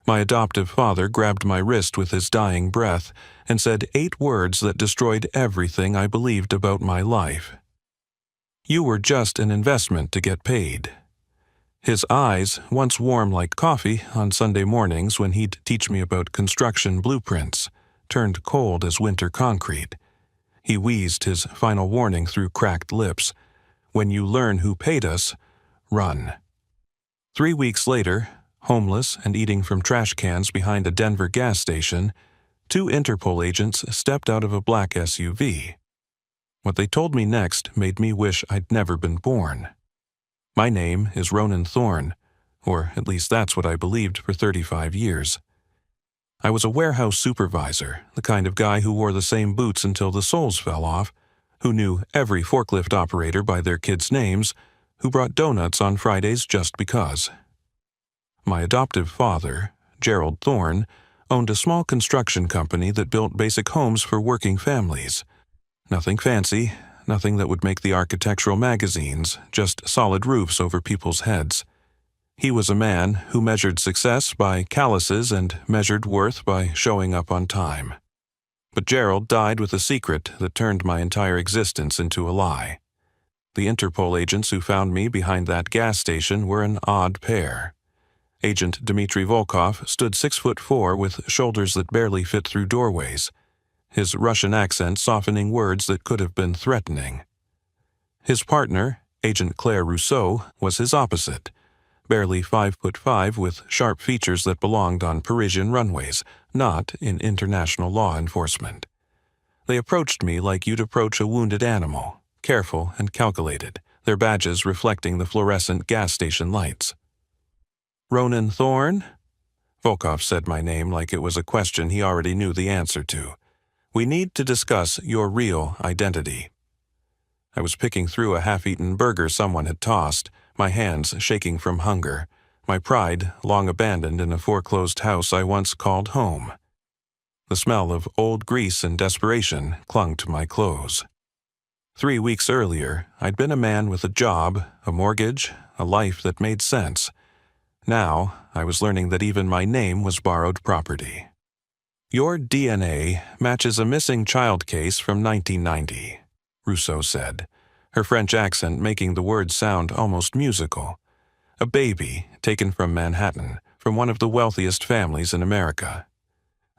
My adoptive father grabbed my wrist with his dying breath and said 8 words that destroyed everything I believed about my life. You were just an investment to get paid. His eyes, once warm like coffee on Sunday mornings when he'd teach me about construction blueprints, turned cold as winter concrete. He wheezed his final warning through cracked lips. When you learn who paid us, run. 3 weeks later, homeless and eating from trash cans behind a Denver gas station, 2 Interpol agents stepped out of a black SUV. What they told me next made me wish I'd never been born. My name is Ronan Thorne, or at least that's what I believed for 35 years. I was a warehouse supervisor, the kind of guy who wore the same boots until the soles fell off, who knew every forklift operator by their kids' names, who brought donuts on Fridays just because. My adoptive father, Gerald Thorne, owned a small construction company that built basic homes for working families. Nothing fancy, nothing that would make the architectural magazines, just solid roofs over people's heads. He was a man who measured success by calluses and measured worth by showing up on time. But Gerald died with a secret that turned my entire existence into a lie. The Interpol agents who found me behind that gas station were an odd pair. Agent Dmitry Volkov stood 6'4" with shoulders that barely fit through doorways, his Russian accent softening words that could have been threatening. His partner, Agent Claire Rousseau, was his opposite, barely 5'5" with sharp features that belonged on Parisian runways, not in international law enforcement. They approached me like you'd approach a wounded animal, careful and calculated, their badges reflecting the fluorescent gas station lights. Ronan Thorne? Volkov said my name like it was a question he already knew the answer to. We need to discuss your real identity. I was picking through a half-eaten burger someone had tossed, my hands shaking from hunger, my pride long abandoned in a foreclosed house I once called home. The smell of old grease and desperation clung to my clothes. 3 weeks earlier, I'd been a man with a job, a mortgage, a life that made sense. Now, I was learning that even my name was borrowed property. Your DNA matches a missing child case from 1990, Rousseau said, her French accent making the words sound almost musical. A baby taken from Manhattan, from one of the wealthiest families in America.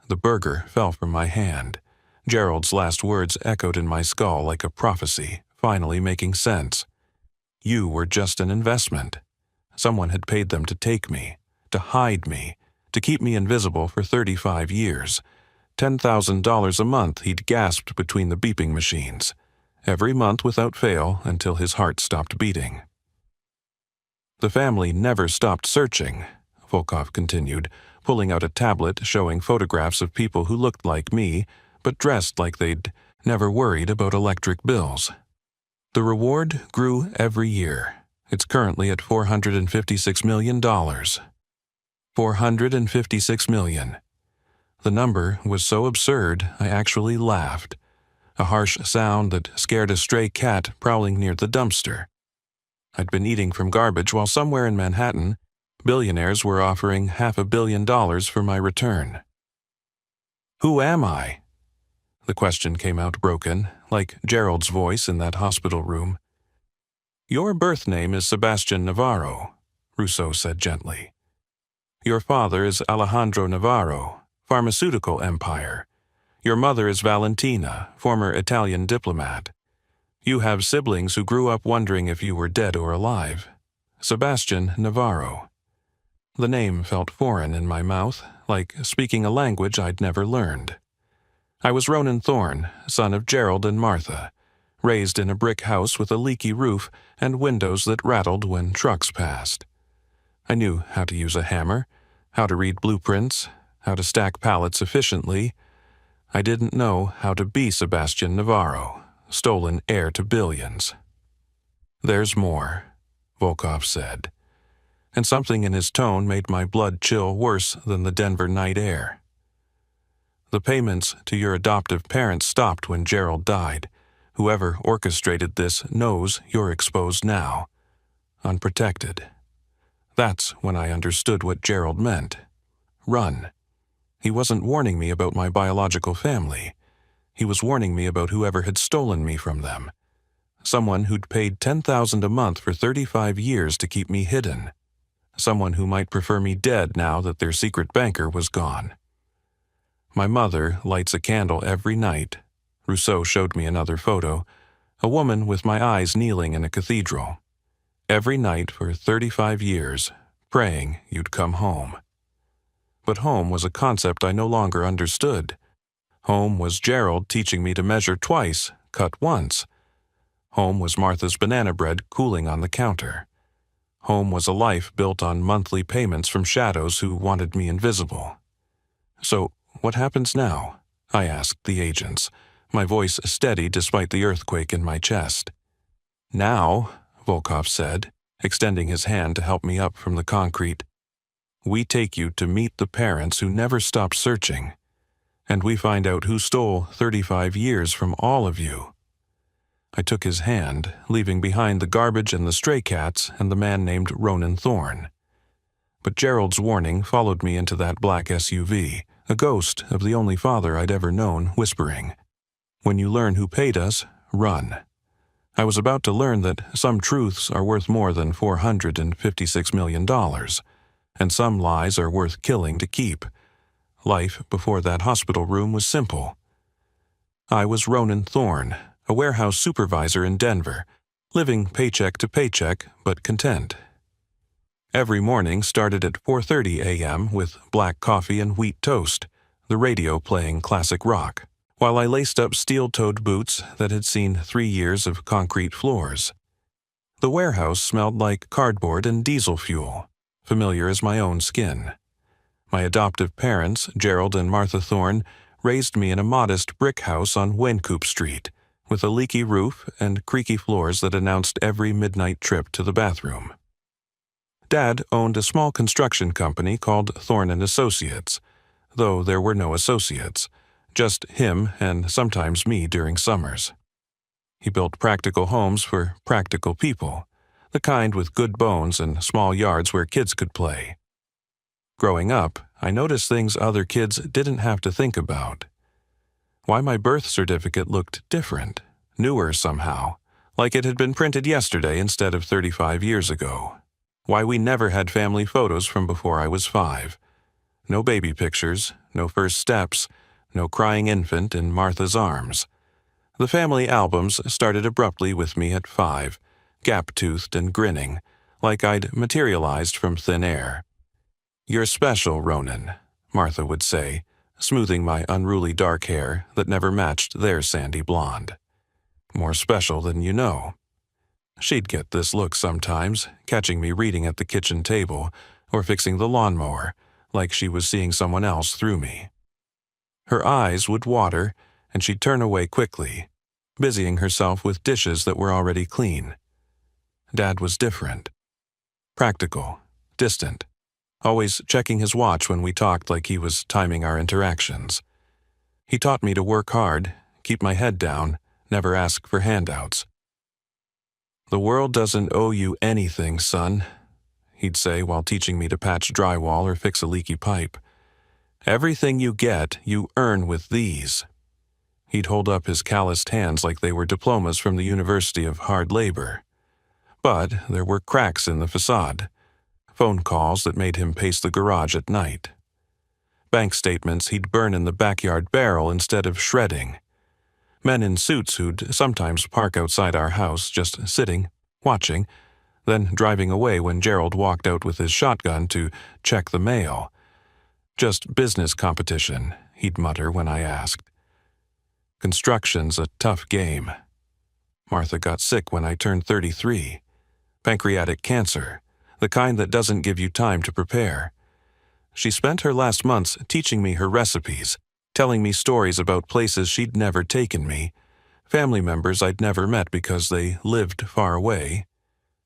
The burger fell from my hand. Gerald's last words echoed in my skull like a prophecy, finally making sense. You were just an investment. Someone had paid them to take me, to hide me, to keep me invisible for 35 years. $10,000 a month he'd gasped between the beeping machines, every month without fail until his heart stopped beating. The family never stopped searching, Volkov continued, pulling out a tablet showing photographs of people who looked like me, but dressed like they'd never worried about electric bills. The reward grew every year. It's currently at $456 million. $456 million. The number was so absurd, I actually laughed. A harsh sound that scared a stray cat prowling near the dumpster. I'd been eating from garbage while somewhere in Manhattan, billionaires were offering $500 million for my return. Who am I? The question came out broken, like Gerald's voice in that hospital room. Your birth name is Sebastian Navarro, Rousseau said gently. Your father is Alejandro Navarro, pharmaceutical empire. Your mother is Valentina, former Italian diplomat. You have siblings who grew up wondering if you were dead or alive. Sebastian Navarro. The name felt foreign in my mouth, like speaking a language I'd never learned. I was Ronan Thorne, son of Gerald and Martha, raised in a brick house with a leaky roof and windows that rattled when trucks passed. I knew how to use a hammer, how to read blueprints, how to stack pallets efficiently. I didn't know how to be Sebastian Navarro, stolen heir to billions. There's more, Volkov said, and something in his tone made my blood chill worse than the Denver night air. The payments to your adoptive parents stopped when Gerald died. Whoever orchestrated this knows you're exposed now, unprotected. That's when I understood what Gerald meant. run. He wasn't warning me about my biological family. He was warning me about whoever had stolen me from them. Someone who'd paid $10,000 a month for 35 years to keep me hidden. Someone who might prefer me dead now that their secret banker was gone. My mother lights a candle every night. Rousseau showed me another photo, a woman with my eyes kneeling in a cathedral. Every night for 35 years, praying you'd come home. But home was a concept I no longer understood. Home was Gerald teaching me to measure twice, cut once. Home was Martha's banana bread cooling on the counter. Home was a life built on monthly payments from shadows who wanted me invisible. So, what happens now? I asked the agents, my voice steady despite the earthquake in my chest. Now, Volkov said, extending his hand to help me up from the concrete, we take you to meet the parents who never stopped searching, and we find out who stole 35 years from all of you. I took his hand, leaving behind the garbage and the stray cats and the man named Ronan Thorne. But Gerald's warning followed me into that black SUV, a ghost of the only father I'd ever known, whispering, "When you learn who paid us, run." I was about to learn that some truths are worth more than $456 million, and some lies are worth killing to keep. Life before that hospital room was simple. I was Ronan Thorne, a warehouse supervisor in Denver, living paycheck to paycheck but content. Every morning started at 4:30 a.m. with black coffee and wheat toast, the radio playing classic rock, while I laced up steel-toed boots that had seen 3 years of concrete floors. The warehouse smelled like cardboard and diesel fuel, familiar as my own skin. My adoptive parents, Gerald and Martha Thorne, raised me in a modest brick house on Wynkoop Street, with a leaky roof and creaky floors that announced every midnight trip to the bathroom. Dad owned a small construction company called Thorne & Associates, though there were no associates, just him and sometimes me during summers. He built practical homes for practical people, the kind with good bones and small yards where kids could play. Growing up, I noticed things other kids didn't have to think about. Why my birth certificate looked different, newer somehow, like it had been printed yesterday instead of 35 years ago. Why we never had family photos from before I was 5. No baby pictures, no first steps, no crying infant in Martha's arms. The family albums started abruptly with me at 5, gap-toothed and grinning, like I'd materialized from thin air. "You're special, Ronan," Martha would say, smoothing my unruly dark hair that never matched their sandy blonde. "More special than you know." She'd get this look sometimes, catching me reading at the kitchen table or fixing the lawnmower, like she was seeing someone else through me. Her eyes would water, and she'd turn away quickly, busying herself with dishes that were already clean. Dad was different. Practical, distant, always checking his watch when we talked like he was timing our interactions. He taught me to work hard, keep my head down, never ask for handouts. "The world doesn't owe you anything, son," he'd say while teaching me to patch drywall or fix a leaky pipe. "Everything you get, you earn with these." He'd hold up his calloused hands like they were diplomas from the University of Hard Labor. But there were cracks in the facade, phone calls that made him pace the garage at night. Bank statements he'd burn in the backyard barrel instead of shredding. Men in suits who'd sometimes park outside our house just sitting, watching, then driving away when Gerald walked out with his shotgun to check the mail. "Just business competition," he'd mutter when I asked. "Construction's a tough game." Martha got sick when I turned 33. Pancreatic cancer, the kind that doesn't give you time to prepare. She spent her last months teaching me her recipes, telling me stories about places she'd never taken me, family members I'd never met because they lived far away.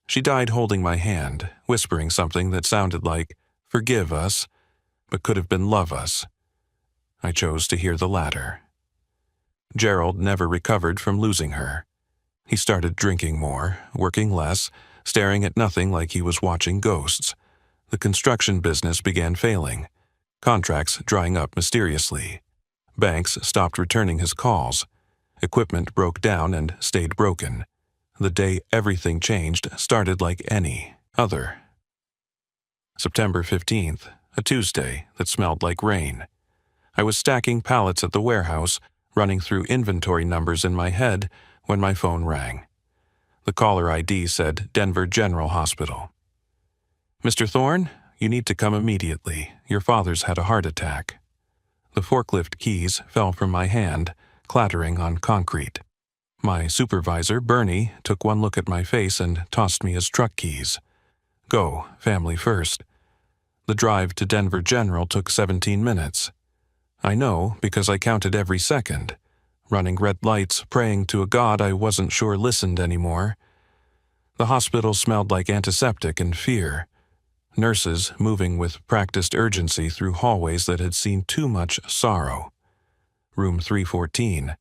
She died holding my hand, whispering something that sounded like, "Forgive us," but could have been "love us." I chose to hear the latter. Gerald never recovered from losing her. He started drinking more, working less, staring at nothing like he was watching ghosts. The construction business began failing. Contracts drying up mysteriously. Banks stopped returning his calls. Equipment broke down and stayed broken. The day everything changed started like any other. September 15th, a Tuesday that smelled like rain. I was stacking pallets at the warehouse, running through inventory numbers in my head when my phone rang. The caller ID said Denver General Hospital. "Mr. Thorne, you need to come immediately. Your father's had a heart attack." The forklift keys fell from my hand, clattering on concrete. My supervisor, Bernie, took one look at my face and tossed me his truck keys. Go, family first. The drive to Denver General took 17 minutes. I know because I counted every second, running red lights, praying to a God I wasn't sure listened anymore. The hospital smelled like antiseptic and fear. Nurses moving with practiced urgency through hallways that had seen too much sorrow. Room 314.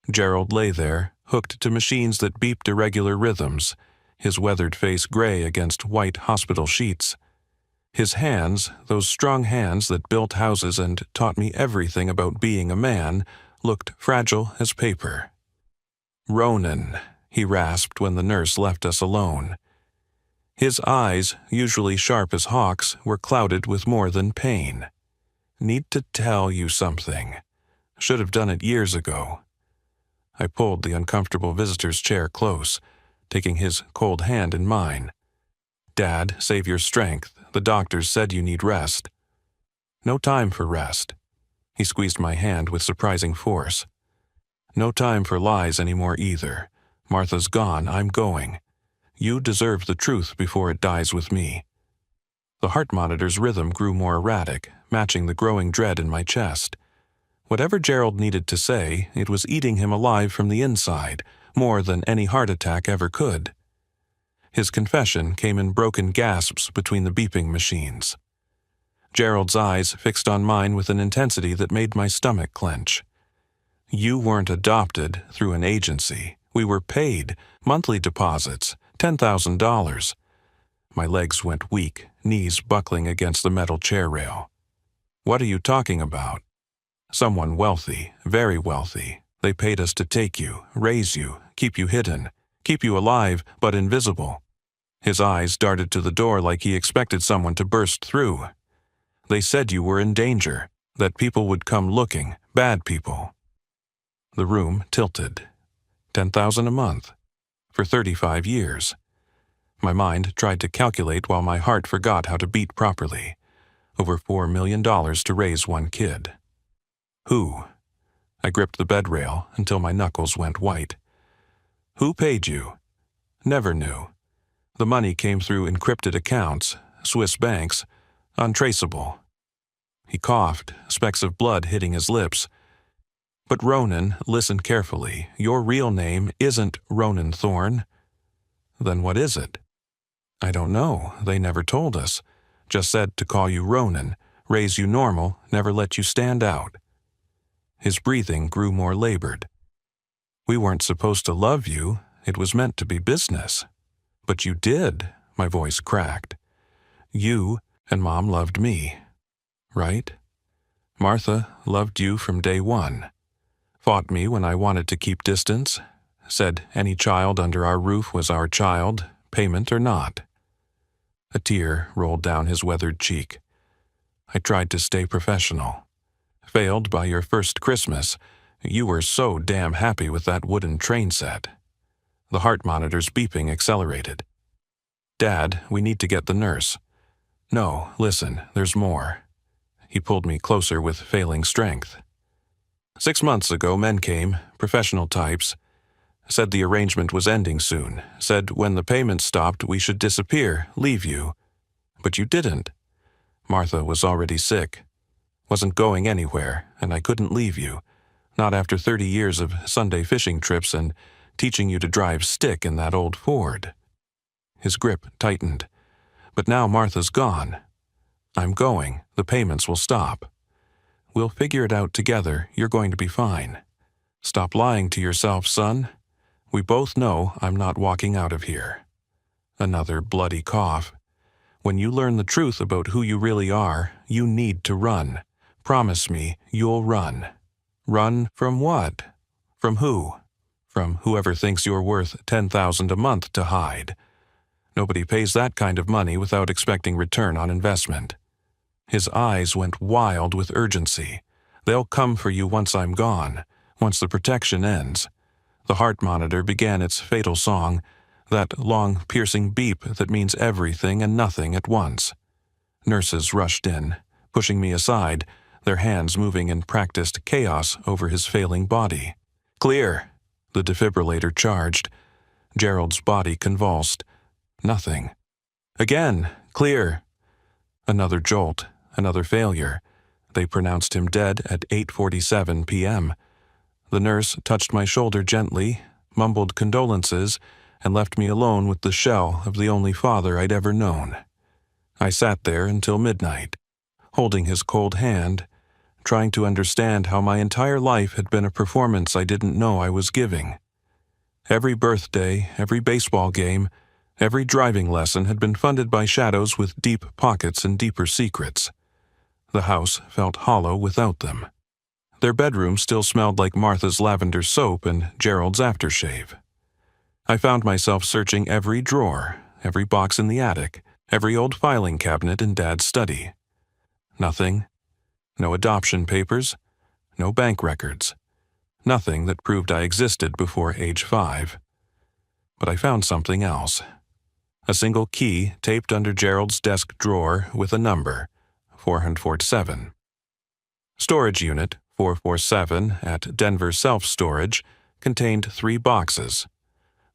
Gerald lay there, hooked to machines that beeped irregular rhythms, his weathered face gray against white hospital sheets. His hands, those strong hands that built houses and taught me everything about being a man, looked fragile as paper. "Ronan," he rasped when the nurse left us alone. His eyes, usually sharp as hawks, were clouded with more than pain. "Need to tell you something. Should have done it years ago." I pulled the uncomfortable visitor's chair close, taking his cold hand in mine. "Dad, save your strength. The doctors said you need rest." "No time for rest." He squeezed my hand with surprising force. "No time for lies anymore either. Martha's gone, I'm going. You deserve the truth before it dies with me." The heart monitor's rhythm grew more erratic, matching the growing dread in my chest. Whatever Gerald needed to say, it was eating him alive from the inside, more than any heart attack ever could. His confession came in broken gasps between the beeping machines. Gerald's eyes fixed on mine with an intensity that made my stomach clench. "You weren't adopted through an agency. We were paid, monthly deposits, $10,000. My legs went weak, knees buckling against the metal chair rail. "What are you talking about?" "Someone wealthy, very wealthy. They paid us to take you, raise you, keep you hidden, keep you alive but invisible." His eyes darted to the door like he expected someone to burst through. "They said you were in danger, that people would come looking, bad people." The room tilted. 10,000 a month. For 35 years. My mind tried to calculate while my heart forgot how to beat properly. Over $4 million to raise one kid. Who? I gripped the bed rail until my knuckles went white. "Who paid you?" "Never knew. The money came through encrypted accounts, Swiss banks, untraceable." He coughed, specks of blood hitting his lips. "But Ronan, listen carefully. Your real name isn't Ronan Thorne." "Then what is it?" "I don't know. They never told us. Just said to call you Ronan, raise you normal, never let you stand out." His breathing grew more labored. "We weren't supposed to love you. It was meant to be business." "But you did," my voice cracked. "You and Mom loved me. Right? Martha loved you from day one. Fought me when I wanted to keep distance. Said any child under our roof was our child, payment or not." A tear rolled down his weathered cheek. "I tried to stay professional. Failed by your first Christmas. You were so damn happy with that wooden train set." The heart monitor's beeping accelerated. "Dad, we need to get the nurse." "No, listen, there's more." He pulled me closer with failing strength. 6 months ago, men came, professional types. Said the arrangement was ending soon. Said when the payments stopped, we should disappear, leave you. But you didn't. Martha was already sick. Wasn't going anywhere, and I couldn't leave you. Not after 30 years of Sunday fishing trips and teaching you to drive stick in that old Ford. His grip tightened. But now Martha's gone. I'm going. The payments will stop. We'll figure it out together. You're going to be fine. Stop lying to yourself, son. We both know I'm not walking out of here. Another bloody cough. When you learn the truth about who you really are, you need to run. Promise me you'll run. Run from what? From who? From whoever thinks you're worth $10,000 a month to hide. Nobody pays that kind of money without expecting return on investment. His eyes went wild with urgency. They'll come for you once I'm gone, once the protection ends. The heart monitor began its fatal song, that long, piercing beep that means everything and nothing at once. Nurses rushed in, pushing me aside, their hands moving in practiced chaos over his failing body. Clear! The defibrillator charged. Gerald's body convulsed. Nothing. Again, clear. Another jolt, another failure. They pronounced him dead at 8:47 p.m. The nurse touched my shoulder gently, mumbled condolences, and left me alone with the shell of the only father I'd ever known. I sat there until midnight, holding his cold hand, trying to understand how my entire life had been a performance I didn't know I was giving. Every birthday, every baseball game, every driving lesson had been funded by shadows with deep pockets and deeper secrets. The house felt hollow without them. Their bedroom still smelled like Martha's lavender soap and Gerald's aftershave. I found myself searching every drawer, every box in the attic, every old filing cabinet in Dad's study. Nothing. No adoption papers. No bank records. Nothing that proved I existed before age 5. But I found something else. A single key taped under Gerald's desk drawer with a number, 447. Storage unit 447 at Denver Self-Storage contained 3 boxes.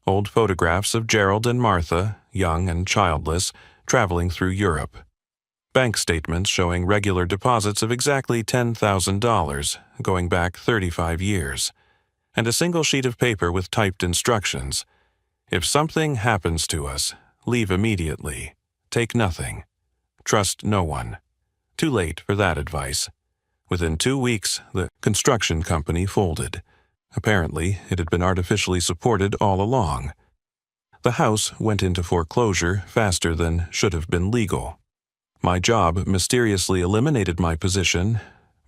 Old photographs of Gerald and Martha, young and childless, traveling through Europe. Bank statements showing regular deposits of exactly $10,000, going back 35 years. And a single sheet of paper with typed instructions. If something happens to us, leave immediately. Take nothing. Trust no one. Too late for that advice. Within 2 weeks, the construction company folded. Apparently, it had been artificially supported all along. The house went into foreclosure faster than should have been legal. My job mysteriously eliminated my position,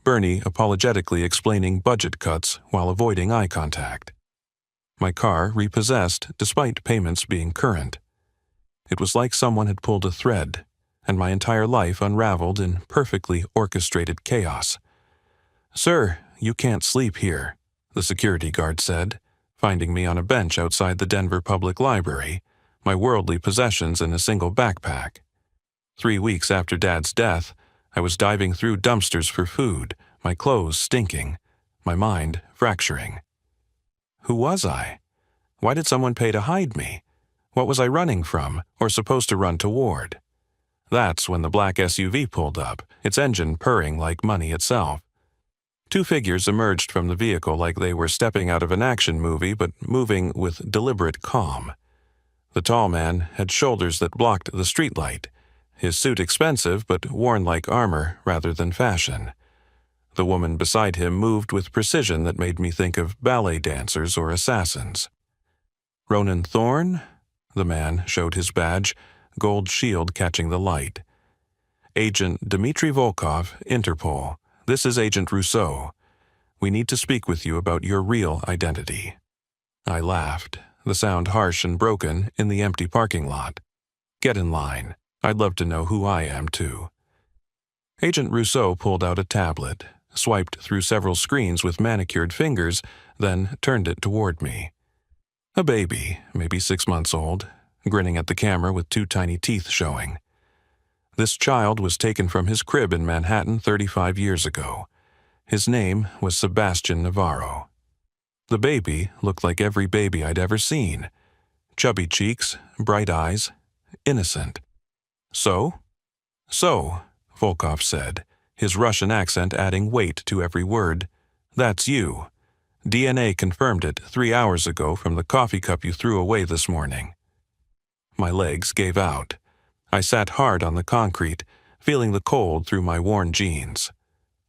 Bernie apologetically explaining budget cuts while avoiding eye contact. My car repossessed despite payments being current. It was like someone had pulled a thread, and my entire life unraveled in perfectly orchestrated chaos. "Sir, you can't sleep here," the security guard said, finding me on a bench outside the Denver Public Library, my worldly possessions in a single backpack. 3 weeks after Dad's death, I was diving through dumpsters for food, my clothes stinking, my mind fracturing. Who was I? Why did someone pay to hide me? What was I running from, or supposed to run toward? That's when the black SUV pulled up, its engine purring like money itself. 2 figures emerged from the vehicle like they were stepping out of an action movie, but moving with deliberate calm. The tall man had shoulders that blocked the streetlight, his suit expensive but worn like armor rather than fashion. The woman beside him moved with precision that made me think of ballet dancers or assassins. "Ronan Thorne?" The man showed his badge, gold shield catching the light. "Agent Dmitry Volkov, Interpol. This is Agent Rousseau. We need to speak with you about your real identity." I laughed, the sound harsh and broken in the empty parking lot. "Get in line. I'd love to know who I am, too." Agent Rousseau pulled out a tablet, swiped through several screens with manicured fingers, then turned it toward me. A baby, maybe 6 months old, grinning at the camera with 2 tiny teeth showing. This child was taken from his crib in Manhattan 35 years ago. His name was Sebastian Navarro. The baby looked like every baby I'd ever seen. Chubby cheeks, bright eyes, innocent. "So?" "So," Volkov said, his Russian accent adding weight to every word. "That's you. DNA confirmed it 3 hours ago from the coffee cup you threw away this morning." My legs gave out. I sat hard on the concrete, feeling the cold through my worn jeans.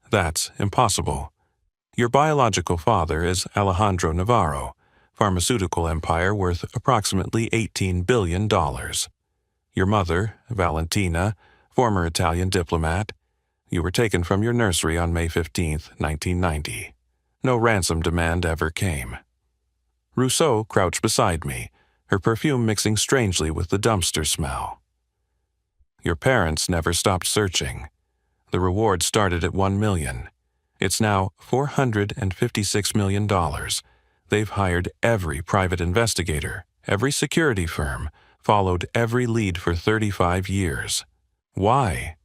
"That's impossible. Your biological father is Alejandro Navarro, pharmaceutical empire worth approximately $18 billion. Your mother, Valentina, former Italian diplomat. You were taken from your nursery on May 15th, 1990. No ransom demand ever came. Rousseau crouched beside me, her perfume mixing strangely with the dumpster smell. Your parents never stopped searching. The reward started at $1 million. It's now $456 million. They've hired every private investigator, every security firm, followed every lead for 35 years. Why?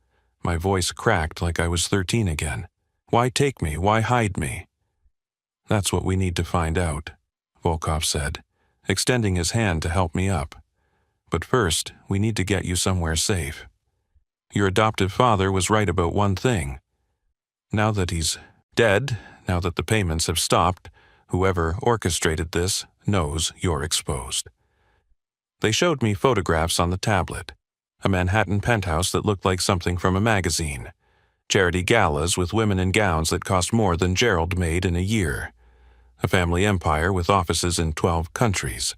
My voice cracked like I was 13 again. Why take me? Why hide me? That's what we need to find out, Volkov said, extending his hand to help me up. But first, we need to get you somewhere safe. Your adoptive father was right about one thing. Now that he's dead, now that the payments have stopped, whoever orchestrated this knows you're exposed. They showed me photographs on the tablet. A Manhattan penthouse that looked like something from a magazine. Charity galas with women in gowns that cost more than Gerald made in a year. A family empire with offices in 12 countries.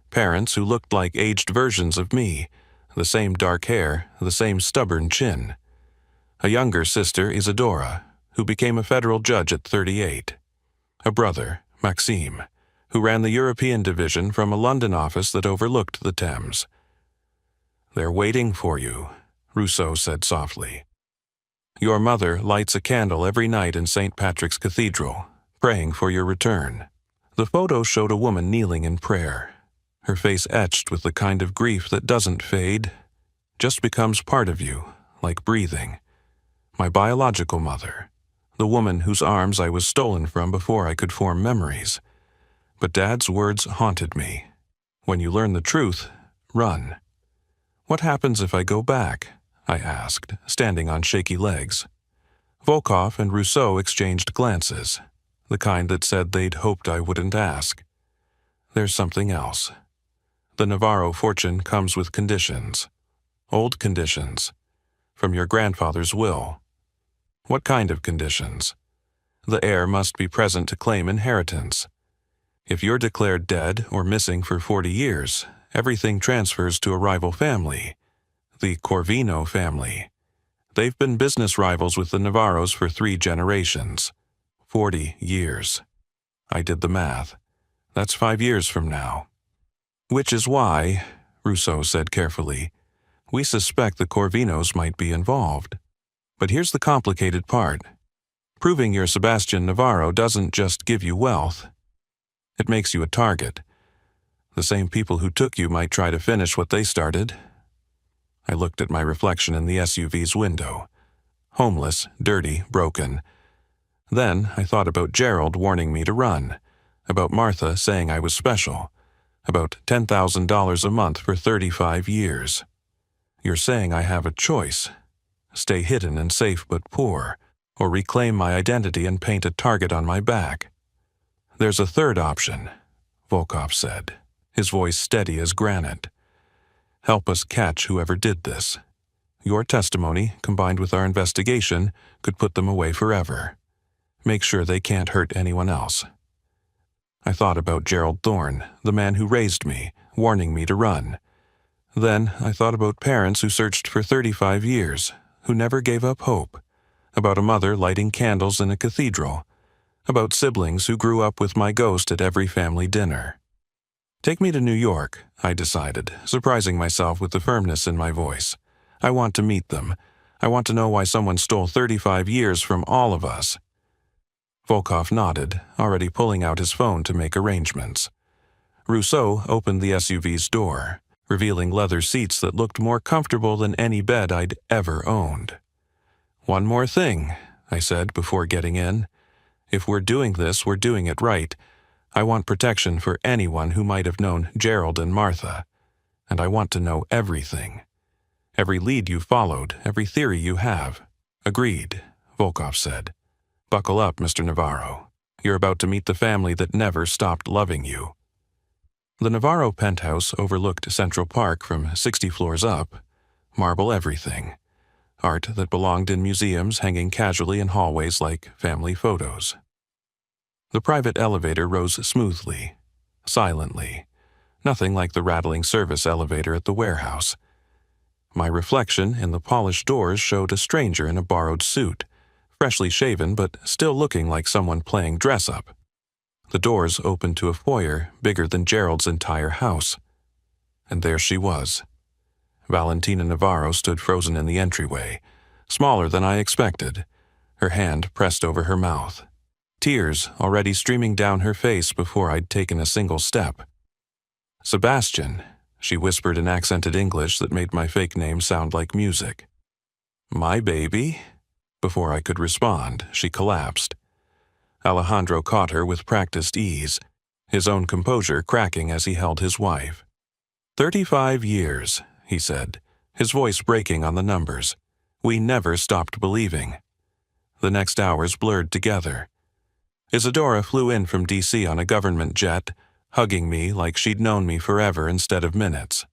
Parents who looked like aged versions of me, the same dark hair, the same stubborn chin. A younger sister, Isadora, who became a federal judge at 38. A brother, Maxime, who ran the European division from a London office that overlooked the Thames. They're waiting for you, Rousseau said softly. Your mother lights a candle every night in St. Patrick's Cathedral, praying for your return. The photo showed a woman kneeling in prayer, her face etched with the kind of grief that doesn't fade, just becomes part of you, like breathing. My biological mother, the woman whose arms I was stolen from before I could form memories. But Dad's words haunted me. When you learn the truth, run. What happens if I go back? I asked, standing on shaky legs. Volkov and Rousseau exchanged glances, the kind that said they'd hoped I wouldn't ask. There's something else. The Navarro fortune comes with conditions. Old conditions. From your grandfather's will. What kind of conditions? The heir must be present to claim inheritance. If you're declared dead or missing for 40 years, everything transfers to a rival family, the Corvino family. They've been business rivals with the Navarros for 3 generations. 40 years. I did the math. That's 5 years from now. Which is why, Rousseau said carefully, we suspect the Corvinos might be involved. But here's the complicated part. Proving you're Sebastian Navarro doesn't just give you wealth. It makes you a target. The same people who took you might try to finish what they started. I looked at my reflection in the SUV's window. Homeless, dirty, broken. Then I thought about Gerald warning me to run, about Martha saying I was special, about $10,000 a month for 35 years. You're saying I have a choice. Stay hidden and safe but poor, or reclaim my identity and paint a target on my back. There's a third option, Volkov said, his voice steady as granite. Help us catch whoever did this. Your testimony, combined with our investigation, could put them away forever. Make sure they can't hurt anyone else. I thought about Gerald Thorne, the man who raised me, warning me to run. Then I thought about parents who searched for 35 years, who never gave up hope. About a mother lighting candles in a cathedral. About siblings who grew up with my ghost at every family dinner. Take me to New York, I decided, surprising myself with the firmness in my voice. I want to meet them. I want to know why someone stole 35 years from all of us. Volkov nodded, already pulling out his phone to make arrangements. Rousseau opened the SUV's door, revealing leather seats that looked more comfortable than any bed I'd ever owned. One more thing, I said before getting in. If we're doing this, we're doing it right. I want protection for anyone who might have known Gerald and Martha. And I want to know everything. Every lead you followed, every theory you have. Agreed, Volkov said. Buckle up, Mr. Navarro. You're about to meet the family that never stopped loving you. The Navarro penthouse overlooked Central Park from 60 floors up. Marble everything. Art that belonged in museums hanging casually in hallways like family photos. The private elevator rose smoothly, silently, nothing like the rattling service elevator at the warehouse. My reflection in the polished doors showed a stranger in a borrowed suit, freshly shaven but still looking like someone playing dress-up. The doors opened to a foyer bigger than Gerald's entire house. And there she was. Valentina Navarro stood frozen in the entryway, smaller than I expected, her hand pressed over her mouth, tears already streaming down her face before I'd taken a single step. "Sebastian," she whispered in accented English that made my fake name sound like music. "My baby?" Before I could respond, she collapsed. Alejandro caught her with practiced ease, his own composure cracking as he held his wife. 35 years, he said, his voice breaking on the numbers. We never stopped believing. The next hours blurred together. Isadora flew in from D.C. on a government jet, hugging me like she'd known me forever instead of minutes.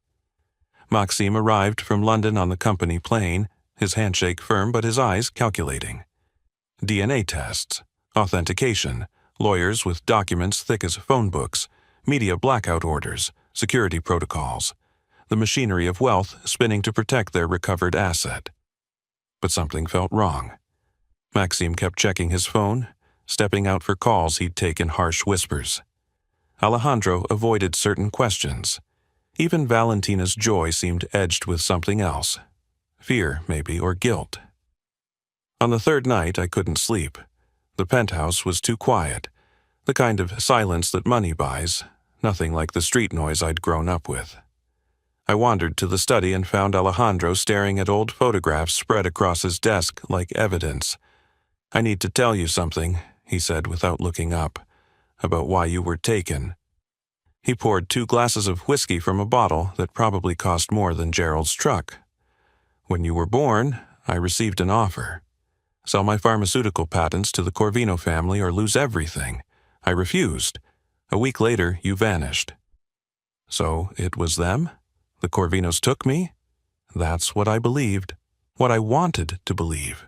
Maxime arrived from London on the company plane, his handshake firm but his eyes calculating. DNA tests, authentication, lawyers with documents thick as phone books, media blackout orders, security protocols, the machinery of wealth spinning to protect their recovered asset. But something felt wrong. Maxime kept checking his phone, stepping out for calls he'd take in harsh whispers. Alejandro avoided certain questions. Even Valentina's joy seemed edged with something else. Fear, maybe, or guilt. On the third night, I couldn't sleep. The penthouse was too quiet, the kind of silence that money buys, nothing like the street noise I'd grown up with. I wandered to the study and found Alejandro staring at old photographs spread across his desk like evidence. "I need to tell you something," he said without looking up, "about why you were taken." He poured 2 glasses of whiskey from a bottle that probably cost more than Gerald's truck. "When you were born, I received an offer. Sell my pharmaceutical patents to the Corvino family or lose everything. I refused. A week later, you vanished." "So it was them? The Corvinos took me?" "That's what I believed. What I wanted to believe."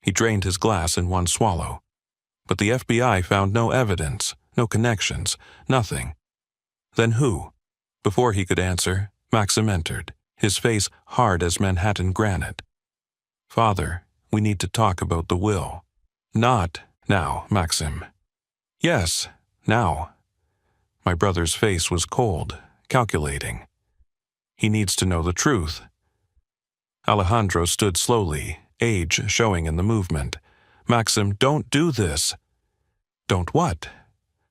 He drained his glass in one swallow. But the FBI found no evidence, no connections, nothing. Then who? Before he could answer, Maxim entered, his face hard as Manhattan granite. "Father, we need to talk about the will." "Not now, Maxim." "Yes, now." My brother's face was cold, calculating. "He needs to know the truth." Alejandro stood slowly, age showing in the movement. "Maxim, don't do this." "Don't what?"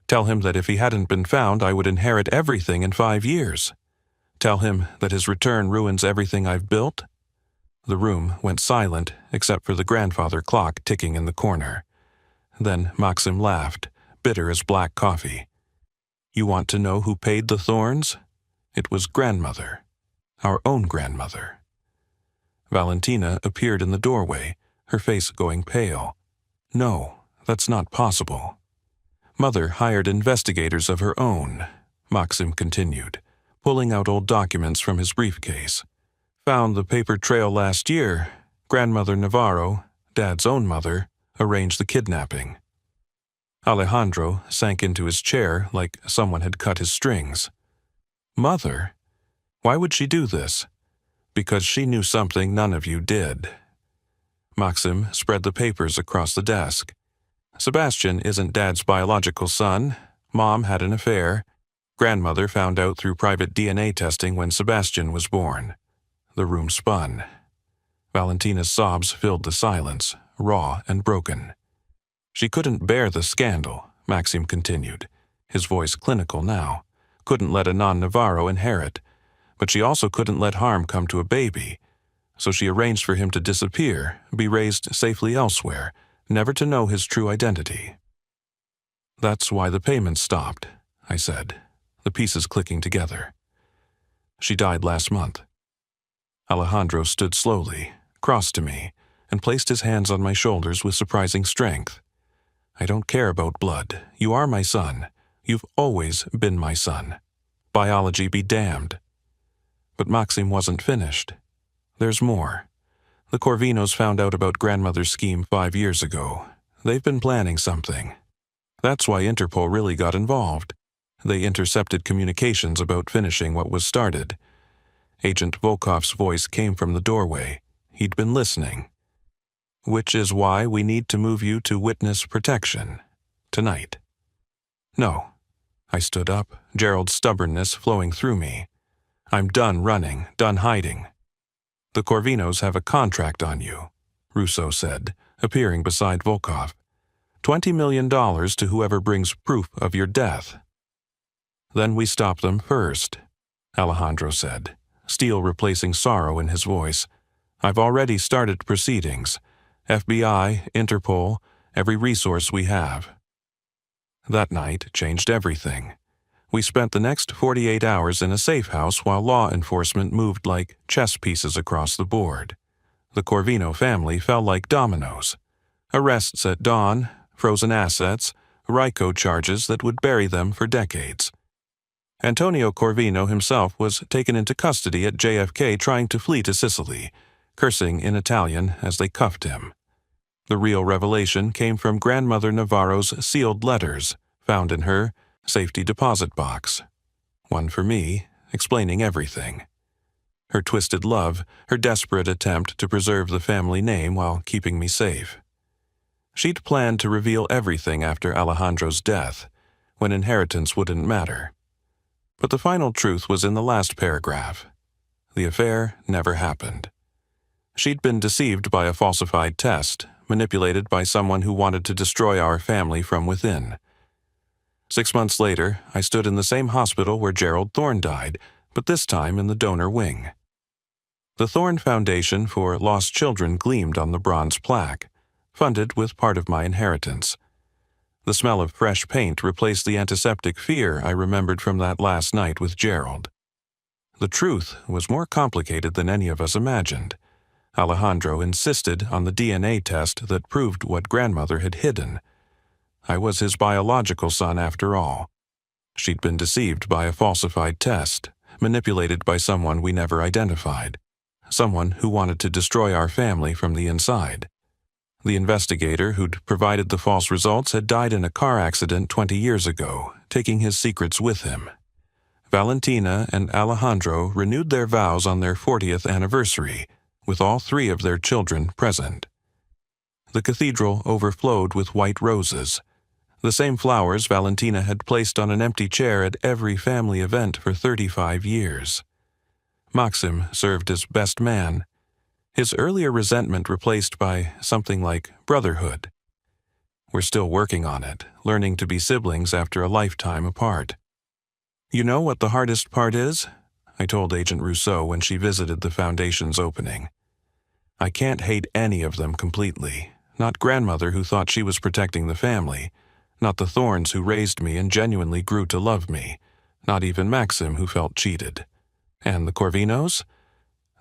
"Tell him that if he hadn't been found, I would inherit everything in 5 years. Tell him that his return ruins everything I've built." The room went silent except for the grandfather clock ticking in the corner. Then Maxim laughed, bitter as black coffee. "You want to know who paid the thorns? It was grandmother. Our own grandmother." Valentina appeared in the doorway, her face going pale. "No, that's not possible." "Mother hired investigators of her own," Maxim continued, pulling out old documents from his briefcase. "Found the paper trail last year. Grandmother Navarro, Dad's own mother, arranged the kidnapping." Alejandro sank into his chair like someone had cut his strings. "Mother? Why would she do this?" "Because she knew something none of you did." Maxim spread the papers across the desk. "Sebastian isn't Dad's biological son. Mom had an affair. Grandmother found out through private DNA testing when Sebastian was born." The room spun. Valentina's sobs filled the silence, raw and broken. "She couldn't bear the scandal," Maxim continued, his voice clinical now. "Couldn't let a non-Navarro inherit. But she also couldn't let harm come to a baby. So she arranged for him to disappear, be raised safely elsewhere, never to know his true identity." "That's why the payments stopped," I said, the pieces clicking together. "She died last month." Alejandro stood slowly, crossed to me, and placed his hands on my shoulders with surprising strength. "I don't care about blood. You are my son. You've always been my son. Biology be damned." But Maxim wasn't finished. "There's more. The Corvinos found out about grandmother's scheme 5 years ago. They've been planning something. That's why Interpol really got involved. They intercepted communications about finishing what was started. Agent Volkov's voice came from the doorway. He'd been listening. "Which is why we need to move you to witness protection. Tonight." "No." I stood up, Gerald's stubbornness flowing through me. "I'm done running, done hiding." "The Corvinos have a contract on you," Rousseau said, appearing beside Volkov. $20 million to whoever brings proof of your death." "Then we stop them first," Alejandro said, steel replacing sorrow in his voice. "I've already started proceedings. FBI, Interpol, every resource we have." That night changed everything. We spent the next 48 hours in a safe house while law enforcement moved like chess pieces across the board. The Corvino family fell like dominoes. Arrests at dawn, frozen assets, RICO charges that would bury them for decades. Antonio Corvino himself was taken into custody at JFK trying to flee to Sicily, cursing in Italian as they cuffed him. The real revelation came from Grandmother Navarro's sealed letters, found in her safety deposit box. One for me, explaining everything. Her twisted love, her desperate attempt to preserve the family name while keeping me safe. She'd planned to reveal everything after Alejandro's death, when inheritance wouldn't matter. But the final truth was in the last paragraph. The affair never happened. She'd been deceived by a falsified test, manipulated by someone who wanted to destroy our family from within. 6 months later, I stood in the same hospital where Gerald Thorne died, but this time in the donor wing. The Thorne Foundation for Lost Children gleamed on the bronze plaque, funded with part of my inheritance. The smell of fresh paint replaced the antiseptic fear I remembered from that last night with Gerald. The truth was more complicated than any of us imagined. Alejandro insisted on the DNA test that proved what Grandmother had hidden. I was his biological son after all. She'd been deceived by a falsified test, manipulated by someone we never identified, someone who wanted to destroy our family from the inside. The investigator who'd provided the false results had died in a car accident 20 years ago, taking his secrets with him. Valentina and Alejandro renewed their vows on their 40th anniversary, with all 3 of their children present. The cathedral overflowed with white roses, the same flowers Valentina had placed on an empty chair at every family event for 35 years. Maxim served as best man, his earlier resentment replaced by something like brotherhood. We're still working on it, learning to be siblings after a lifetime apart. "You know what the hardest part is?" I told Agent Rousseau when she visited the Foundation's opening. "I can't hate any of them completely. Not Grandmother, who thought she was protecting the family. Not the Thornes, who raised me and genuinely grew to love me. Not even Maxim, who felt cheated. And the Corvinos?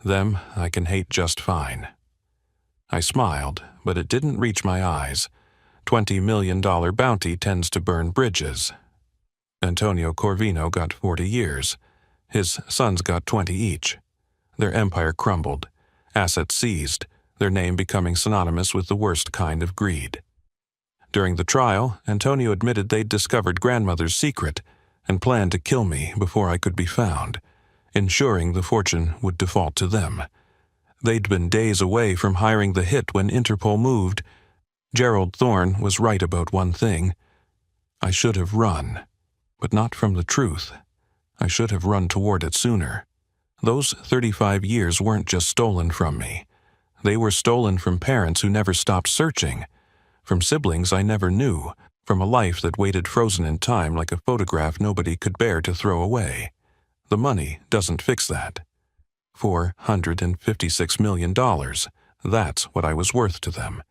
Them I can hate just fine." I smiled, but it didn't reach my eyes. $20 million bounty tends to burn bridges. Antonio Corvino got 40 years. His sons got 20 each. Their empire crumbled, assets seized, their name becoming synonymous with the worst kind of greed. During the trial, Antonio admitted they'd discovered Grandmother's secret and planned to kill me before I could be found, ensuring the fortune would default to them. They'd been days away from hiring the hit when Interpol moved. Gerald Thorne was right about one thing. I should have run, but not from the truth. I should have run toward it sooner. Those 35 years weren't just stolen from me. They were stolen from parents who never stopped searching, from siblings I never knew, from a life that waited frozen in time like a photograph nobody could bear to throw away. The money doesn't fix that. $456 million. That's what I was worth to them.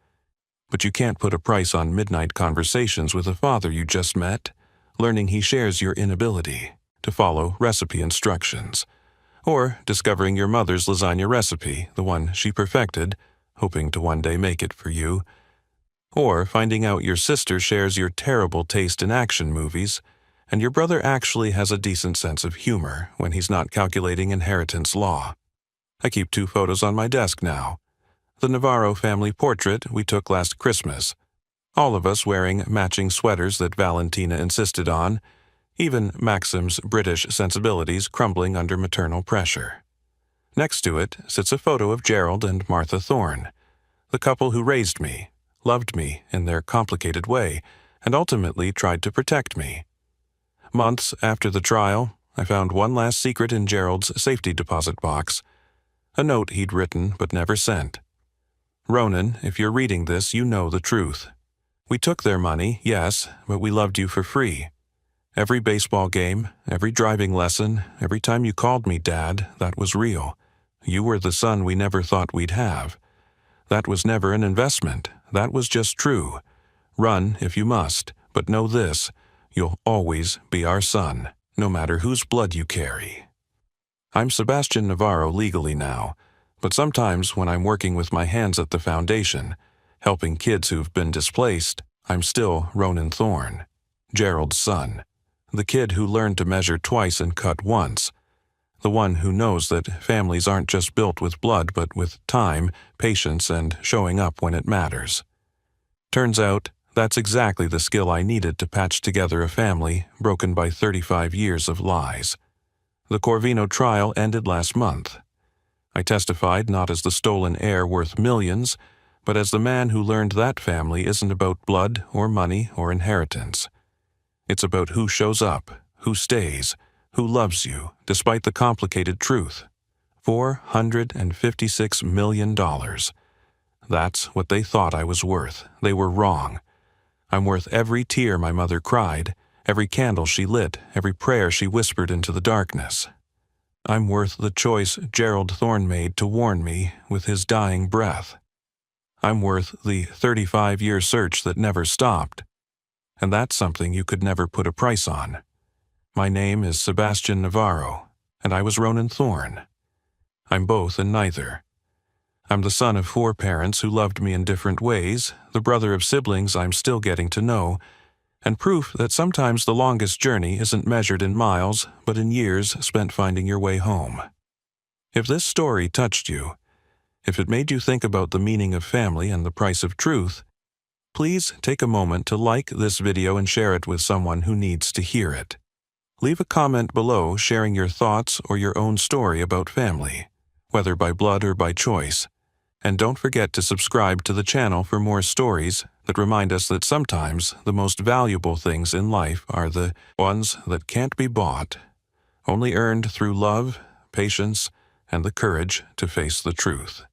But you can't put a price on midnight conversations with a father you just met, learning he shares your inability to follow recipe instructions, or discovering your mother's lasagna recipe, the one she perfected, hoping to one day make it for you, or finding out your sister shares your terrible taste in action movies, and your brother actually has a decent sense of humor when he's not calculating inheritance law. I keep 2 photos on my desk now. The Navarro family portrait we took last Christmas, all of us wearing matching sweaters that Valentina insisted on, even Maxim's British sensibilities crumbling under maternal pressure. Next to it sits a photo of Gerald and Martha Thorne, the couple who raised me, loved me in their complicated way, and ultimately tried to protect me. Months after the trial, I found one last secret in Gerald's safety deposit box, a note he'd written but never sent. Ronan, if you're reading this, you know the truth. We took their money, yes, but we loved you for free. Every baseball game, every driving lesson, every time you called me Dad, that was real. You were the son we never thought we'd have. That was never an investment. That was just true. Run if you must, but know this, you'll always be our son, no matter whose blood you carry. I'm Sebastian Navarro legally now, but sometimes when I'm working with my hands at the foundation, helping kids who've been displaced, I'm still Ronan Thorne, Gerald's son, the kid who learned to measure twice and cut once, the one who knows that families aren't just built with blood but with time, patience, and showing up when it matters. Turns out, that's exactly the skill I needed to patch together a family broken by 35 years of lies. The Corvino trial ended last month. I testified not as the stolen heir worth millions, but as the man who learned that family isn't about blood or money or inheritance. It's about who shows up, who stays, who loves you, despite the complicated truth. $456 million. That's what they thought I was worth. They were wrong. I'm worth every tear my mother cried, every candle she lit, every prayer she whispered into the darkness. I'm worth the choice Gerald Thorne made to warn me with his dying breath. I'm worth the 35-year search that never stopped. And that's something you could never put a price on. My name is Sebastian Navarro, and I was Ronan Thorne. I'm both and neither. I'm the son of 4 parents who loved me in different ways, the brother of siblings I'm still getting to know, and proof that sometimes the longest journey isn't measured in miles, but in years spent finding your way home. If this story touched you, if it made you think about the meaning of family and the price of truth, please take a moment to like this video and share it with someone who needs to hear it. Leave a comment below sharing your thoughts or your own story about family, whether by blood or by choice. And don't forget to subscribe to the channel for more stories that remind us that sometimes the most valuable things in life are the ones that can't be bought, only earned through love, patience, and the courage to face the truth.